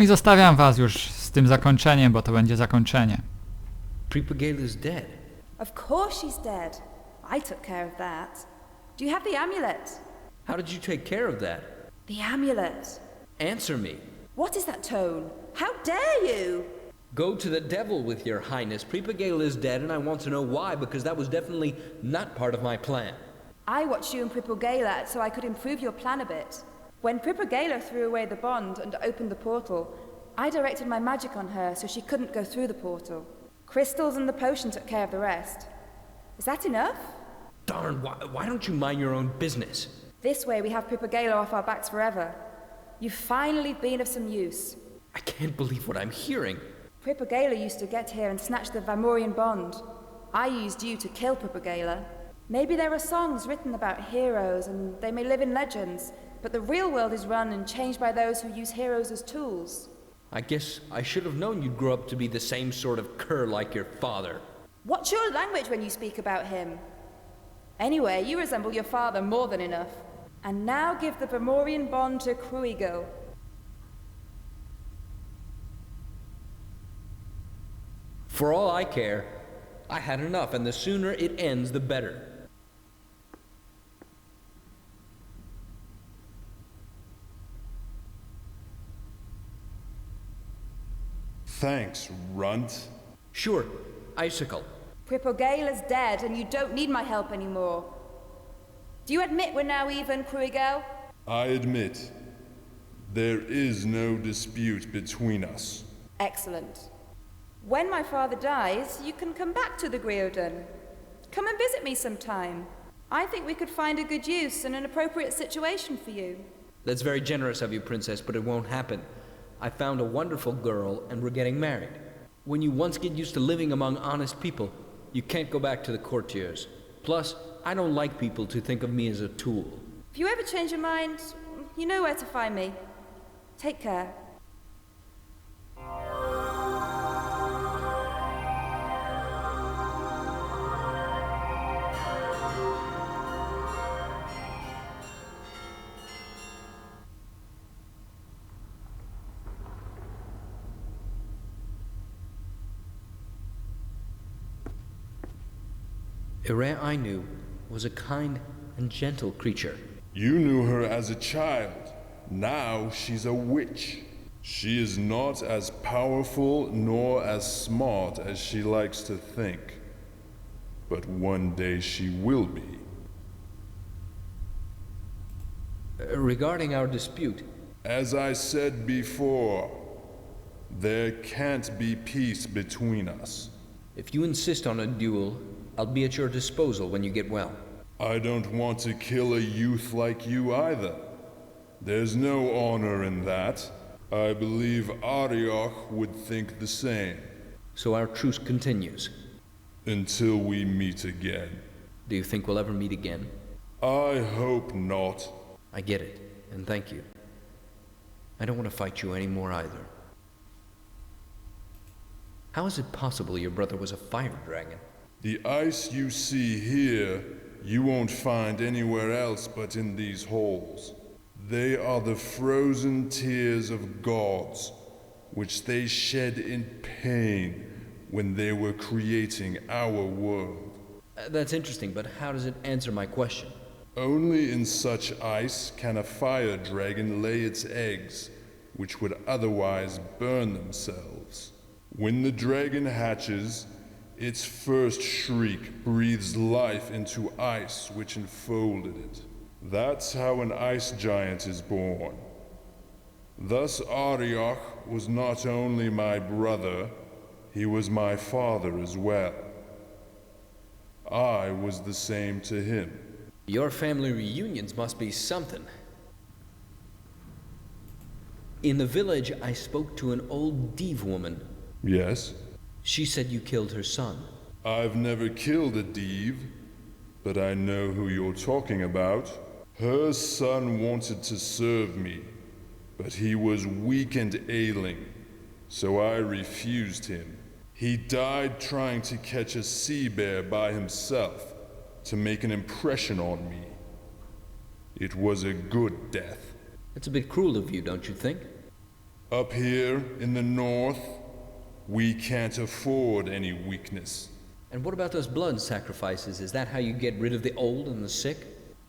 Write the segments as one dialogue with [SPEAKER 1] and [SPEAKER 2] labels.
[SPEAKER 1] i zostawiam was już z tym zakończeniem, bo to będzie zakończenie.
[SPEAKER 2] Pripagala's dead.
[SPEAKER 3] Of course she's dead. I took care of that. Do you have the amulet?
[SPEAKER 2] How did you take care of that?
[SPEAKER 3] The amulet.
[SPEAKER 2] Answer me.
[SPEAKER 3] What is that tone? How dare you?
[SPEAKER 2] Go to the devil with your highness. Pripagala is dead and I want to know why, because that was definitely not part of my plan.
[SPEAKER 3] I watched you and Pripagala so I could improve your plan a bit. When Pripagala threw away the bond and opened the portal, I directed my magic on her so she couldn't go through the portal. Crystals and the potion took care of the rest. Is that enough?
[SPEAKER 2] Darn, why don't you mind your own business?
[SPEAKER 3] This way we have Pripagala off our backs forever. You've finally been of some use.
[SPEAKER 2] I can't believe what I'm hearing.
[SPEAKER 3] Pripagala used to get here and snatch the Vamorian bond. I used you to kill Pripagala. Maybe there are songs written about heroes and they may live in legends, but the real world is run and changed by those who use heroes as tools.
[SPEAKER 2] I guess I should have known you'd grow up to be the same sort of cur like your father.
[SPEAKER 3] What's your language when you speak about him? Anyway, you resemble your father more than enough. And now give the Vamorian bond to Cruigo.
[SPEAKER 2] For all I care, I had enough, and the sooner it ends, the better.
[SPEAKER 4] Thanks, runt.
[SPEAKER 2] Sure, Icicle.
[SPEAKER 3] Pripagala's dead and you don't need my help anymore. Do you admit we're now even, Cruigo?
[SPEAKER 4] I admit, there is no dispute between us.
[SPEAKER 3] Excellent. When my father dies, you can come back to the Griodon. Come and visit me sometime. I think we could find a good use and an appropriate situation for you.
[SPEAKER 2] That's very generous of you, Princess, but it won't happen. I found a wonderful girl, and we're getting married. When you once get used to living among honest people, you can't go back to the courtiers. Plus, I don't like people to think of me as a tool.
[SPEAKER 3] If you ever change your mind, you know where to find me. Take care.
[SPEAKER 2] Ere I knew was a kind and gentle creature.
[SPEAKER 4] You knew her as a child. Now she's a witch. She is not as powerful nor as smart as she likes to think. But one day she will be.
[SPEAKER 2] Regarding our dispute,
[SPEAKER 4] As I said before, there can't be peace between us.
[SPEAKER 2] if you insist on a duel, I'll be at your disposal when you get well.
[SPEAKER 4] I don't want to kill a youth like you either. There's no honor in that. I believe Arioch would think the same.
[SPEAKER 2] So our truce continues.
[SPEAKER 4] Until we meet again.
[SPEAKER 2] Do you think we'll ever meet again?
[SPEAKER 4] I hope not.
[SPEAKER 2] I get it, and thank you. I don't want to fight you anymore either. How is it possible your brother was a fire dragon?
[SPEAKER 4] The ice you see here, you won't find anywhere else but in these halls. They are the frozen tears of gods, which they shed in pain when they were creating our world.
[SPEAKER 2] That's interesting, but how does it answer my question?
[SPEAKER 4] Only in such ice can a fire dragon lay its eggs, which would otherwise burn themselves. When the dragon hatches, its first shriek breathes life into ice which enfolded it. That's how an ice giant is born. Thus Arioch was not only my brother, he was my father as well. I was the same to him.
[SPEAKER 2] Your family reunions must be something. In the village, I spoke to an old Div woman.
[SPEAKER 4] Yes?
[SPEAKER 2] She said you killed her son.
[SPEAKER 4] I've never killed a Div, but I know who you're talking about. Her son wanted to serve me, but he was weak and ailing, so I refused him. He died trying to catch a sea bear by himself to make an impression on me. It was a good death.
[SPEAKER 2] It's a bit cruel of you, don't you think?
[SPEAKER 4] Up here in the north, we can't afford any weakness.
[SPEAKER 2] And what about those blood sacrifices? Is that how you get rid of the old and the sick?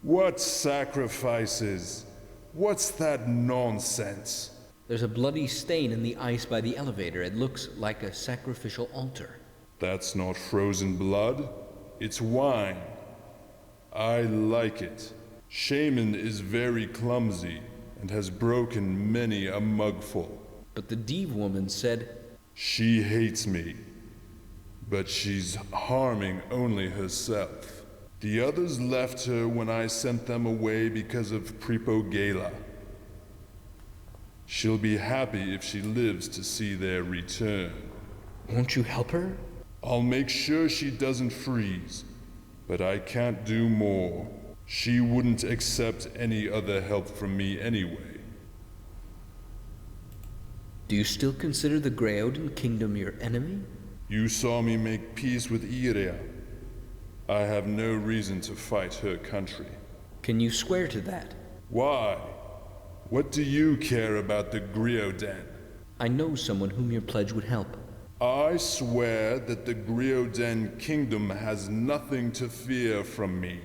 [SPEAKER 4] What sacrifices? What's that nonsense?
[SPEAKER 2] There's a bloody stain in the ice by the elevator. It looks like a sacrificial altar.
[SPEAKER 4] That's not frozen blood. It's wine. I like it. Shaman is very clumsy and has broken many a mugful.
[SPEAKER 2] But the Div woman said,
[SPEAKER 4] She hates me, but she's harming only herself. The others left her when I sent them away because of Pripogela. She'll be happy if she lives to see their return.
[SPEAKER 2] won't you help her?
[SPEAKER 4] I'll make sure she doesn't freeze, but I can't do more. She wouldn't accept any other help from me anyway.
[SPEAKER 2] Do you still consider the Greoden kingdom your enemy?
[SPEAKER 4] You saw me make peace with Iria. I have no reason to fight her country.
[SPEAKER 2] Can you swear to that?
[SPEAKER 4] Why? What do you care about the Greoden?
[SPEAKER 2] I know someone whom your pledge would help.
[SPEAKER 4] I swear that the Greoden kingdom has nothing to fear from me,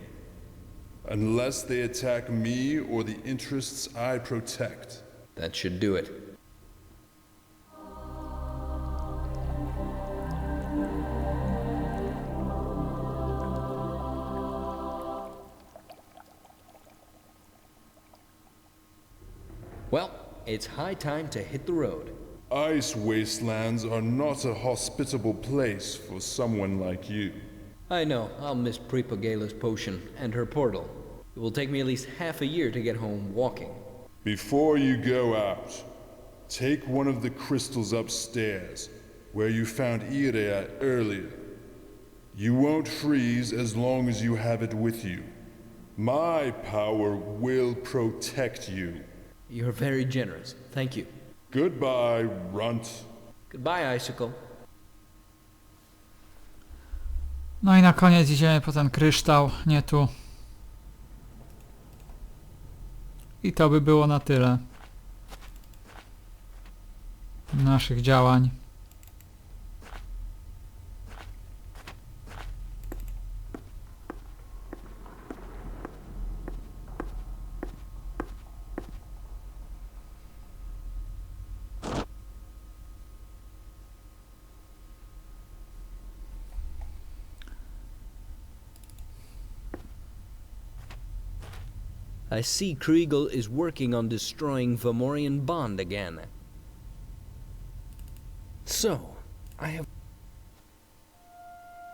[SPEAKER 4] unless they attack me or the interests I protect.
[SPEAKER 2] That should do it. Well, it's high time to hit the road.
[SPEAKER 4] Ice wastelands are not a hospitable place for someone like you.
[SPEAKER 2] I know, I'll miss Pripogela's potion and her portal. It will take me at least half a year to get home walking.
[SPEAKER 4] Before you go out, take one of the crystals upstairs, where you found Iria earlier. You won't freeze as long as you have it with you. My power will protect you.
[SPEAKER 2] You're very generous. Thank you.
[SPEAKER 4] Goodbye, runt.
[SPEAKER 2] Goodbye, Icicle.
[SPEAKER 1] No i na koniec idziemy po ten kryształ, nie tu. I to by było na tyle naszych działań.
[SPEAKER 2] I see Kriegel is working on destroying Vamorian Bond again. So,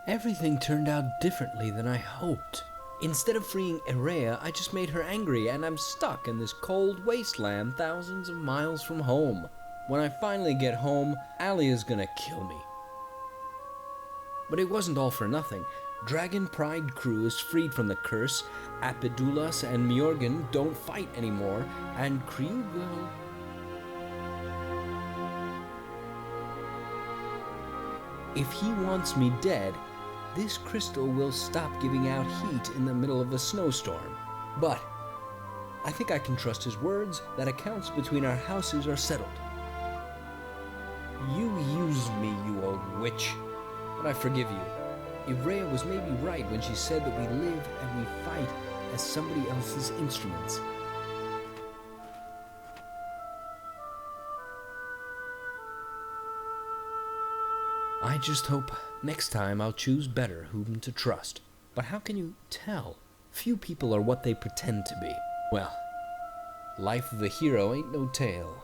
[SPEAKER 2] Everything turned out differently than I hoped. Instead of freeing Erea, I just made her angry, and I'm stuck in this cold wasteland thousands of miles from home. When I finally get home, Alia's gonna kill me. But it wasn't all for nothing. Dragon Pride crew is freed from the curse, Apidulas and Mjorgen don't fight anymore, and Kriegel... If he wants me dead, this crystal will stop giving out heat in the middle of a snowstorm. But I think I can trust his words that accounts between our houses are settled. You used me, you old witch, but I forgive you. Ivrea was maybe right when she said that we live and we fight as somebody else's instruments. I just hope next time I'll choose better whom to trust. But how can you tell? Few people are what they pretend to be. Well, life of a hero ain't no tale.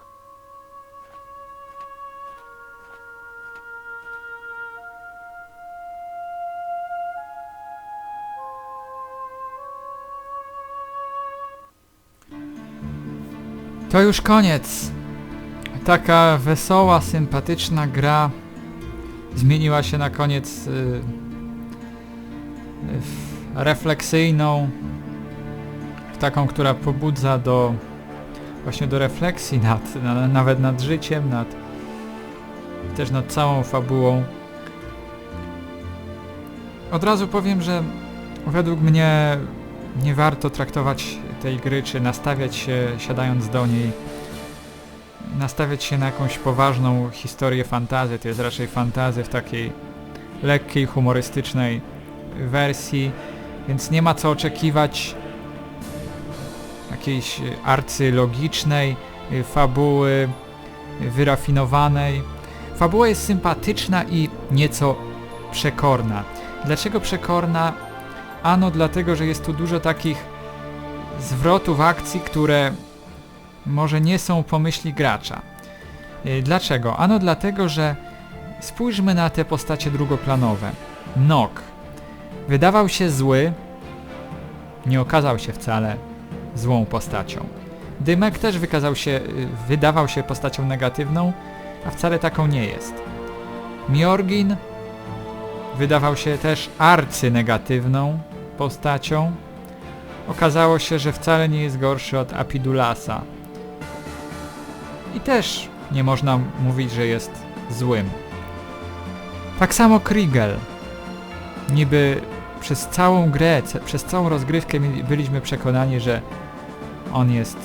[SPEAKER 1] To już koniec. Taka wesoła, sympatyczna gra zmieniła się na koniec w refleksyjną, w taką, która pobudza właśnie do refleksji nawet nad życiem, też nad całą fabułą. Od razu powiem, że według mnie nie warto traktować tej gry, czy nastawiać się siadając do niej nastawiać się na jakąś poważną historię fantasy. To jest raczej fantasy w takiej lekkiej, humorystycznej wersji, więc nie ma co oczekiwać jakiejś arcylogicznej fabuły, wyrafinowanej. Fabuła jest sympatyczna i nieco przekorna. Dlaczego przekorna? Ano dlatego, że jest tu dużo takich zwrotów akcji, które może nie są po myśli gracza. Dlaczego? Ano dlatego, że spójrzmy na te postacie drugoplanowe. Nok wydawał się zły, nie okazał się wcale złą postacią. Dymek też wydawał się postacią negatywną, a wcale taką nie jest. Mjorgin wydawał się też arcynegatywną postacią. Okazało się, że wcale nie jest gorszy od Apidulasa. I też nie można mówić, że jest złym. Tak samo Kriegel. Niby przez całą grę, przez całą rozgrywkę byliśmy przekonani, że on jest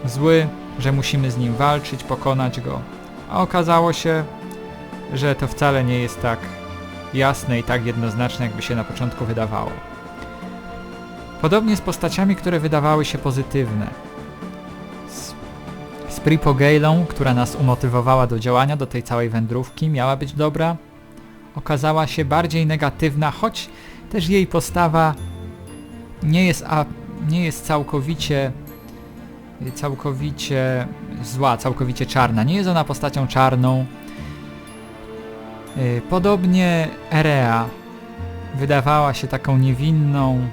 [SPEAKER 1] zły, że musimy z nim walczyć, pokonać go. A okazało się, że to wcale nie jest tak jasne i tak jednoznaczne, jakby się na początku wydawało. Podobnie z postaciami, które wydawały się pozytywne. Z Pripogailą, która nas umotywowała do działania, do tej całej wędrówki, miała być dobra. Okazała się bardziej negatywna, choć też jej postawa nie jest całkowicie zła, całkowicie czarna. Nie jest ona postacią czarną. Podobnie Erea wydawała się taką niewinną,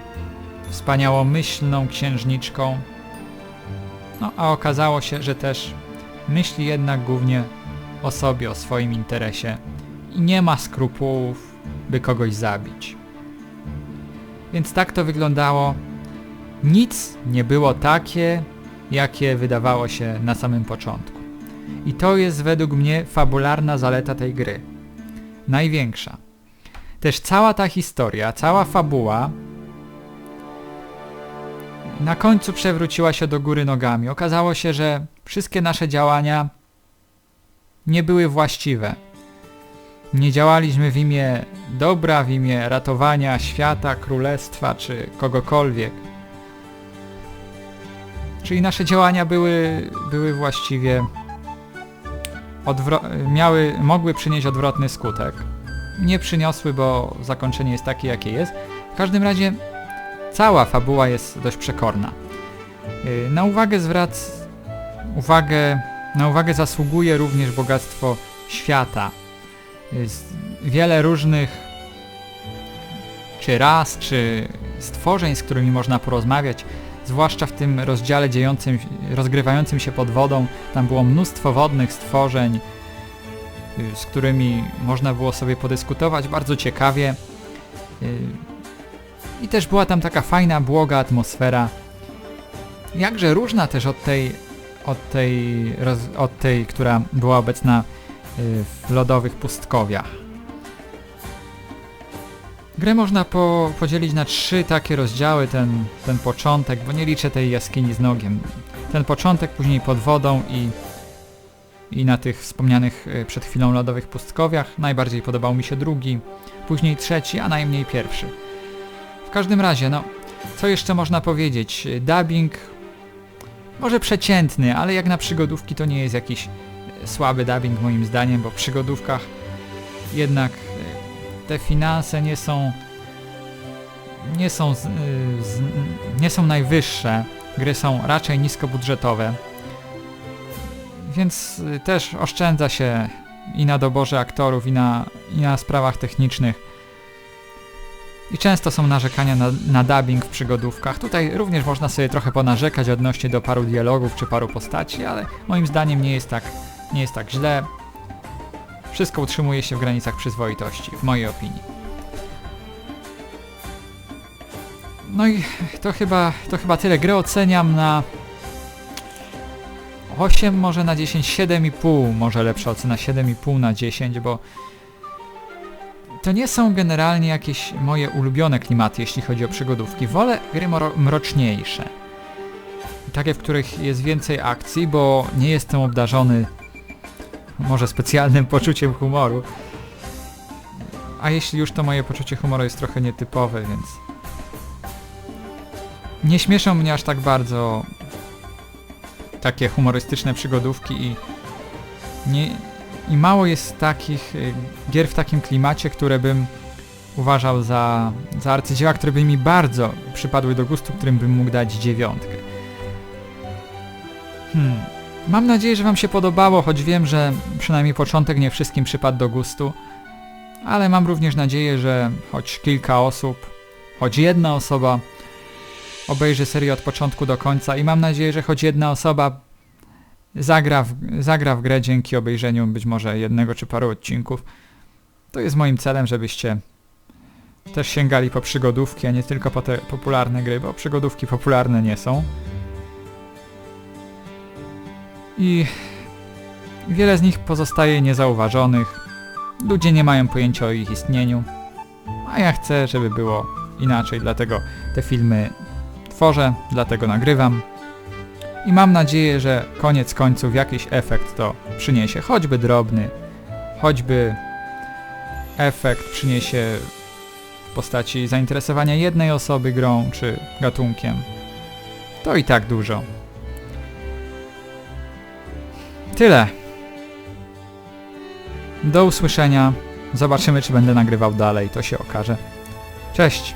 [SPEAKER 1] wspaniałomyślną księżniczką. No a okazało się, że też myśli jednak głównie o sobie, o swoim interesie i nie ma skrupułów, by kogoś zabić. Więc tak to wyglądało. Nic nie było takie, jakie wydawało się na samym początku. I to jest według mnie fabularna zaleta tej gry. Największa. Też cała ta historia, cała fabuła na końcu przewróciła się do góry nogami. Okazało się, że wszystkie nasze działania nie były właściwe. Nie działaliśmy w imię dobra, w imię ratowania świata, królestwa czy kogokolwiek. Czyli nasze działania były właściwie mogły przynieść odwrotny skutek. Nie przyniosły, bo zakończenie jest takie, jakie jest. W każdym razie cała fabuła jest dość przekorna. Na uwagę zasługuje również bogactwo świata. Wiele różnych czy ras, czy stworzeń, z którymi można porozmawiać, zwłaszcza w tym rozdziale rozgrywającym się pod wodą. Tam było mnóstwo wodnych stworzeń, z którymi można było sobie podyskutować bardzo ciekawie. I też była tam taka fajna, błoga atmosfera. Jakże różna też od tej, która była obecna w lodowych pustkowiach. Grę można podzielić na 3 takie rozdziały, ten początek, bo nie liczę tej jaskini z Nogiem. Ten początek, później pod wodą i na tych wspomnianych przed chwilą lodowych pustkowiach. Najbardziej podobał mi się drugi, później trzeci, a najmniej pierwszy. W każdym razie, no, co jeszcze można powiedzieć? Dubbing może przeciętny, ale jak na przygodówki to nie jest jakiś słaby dubbing moim zdaniem, bo w przygodówkach jednak te finanse nie są najwyższe. Gry są raczej niskobudżetowe. Więc też oszczędza się i na doborze aktorów, i na sprawach technicznych. I często są narzekania na dubbing w przygodówkach. Tutaj również można sobie trochę ponarzekać odnośnie do paru dialogów czy paru postaci, ale moim zdaniem nie jest tak źle. Wszystko utrzymuje się w granicach przyzwoitości, w mojej opinii. No i to chyba tyle. Grę oceniam na 8, może na 10, 7,5, może lepsza ocena 7,5 na 10, bo to nie są generalnie jakieś moje ulubione klimaty, jeśli chodzi o przygodówki. Wolę gry mroczniejsze. takie, w których jest więcej akcji, bo nie jestem obdarzony może specjalnym poczuciem humoru. A jeśli już, to moje poczucie humoru jest trochę nietypowe, więc nie śmieszą mnie aż tak bardzo takie humorystyczne przygodówki i mało jest takich gier w takim klimacie, które bym uważał za arcydzieła, które by mi bardzo przypadły do gustu, którym bym mógł dać 9. Mam nadzieję, że wam się podobało, choć wiem, że przynajmniej początek nie wszystkim przypadł do gustu, ale mam również nadzieję, że choć kilka osób, choć jedna osoba obejrzy serię od początku do końca i mam nadzieję, że choć jedna osoba zagra w grę dzięki obejrzeniu być może jednego czy paru odcinków. To jest moim celem, żebyście też sięgali po przygodówki, a nie tylko po te popularne gry, bo przygodówki popularne nie są. I wiele z nich pozostaje niezauważonych. Ludzie nie mają pojęcia o ich istnieniu, a ja chcę, żeby było inaczej, dlatego te filmy tworzę, dlatego nagrywam. I mam nadzieję, że koniec końców jakiś efekt to przyniesie, choćby drobny, choćby efekt przyniesie w postaci zainteresowania jednej osoby grą czy gatunkiem. To i tak dużo. Tyle. Do usłyszenia. Zobaczymy, czy będę nagrywał dalej, to się okaże. Cześć!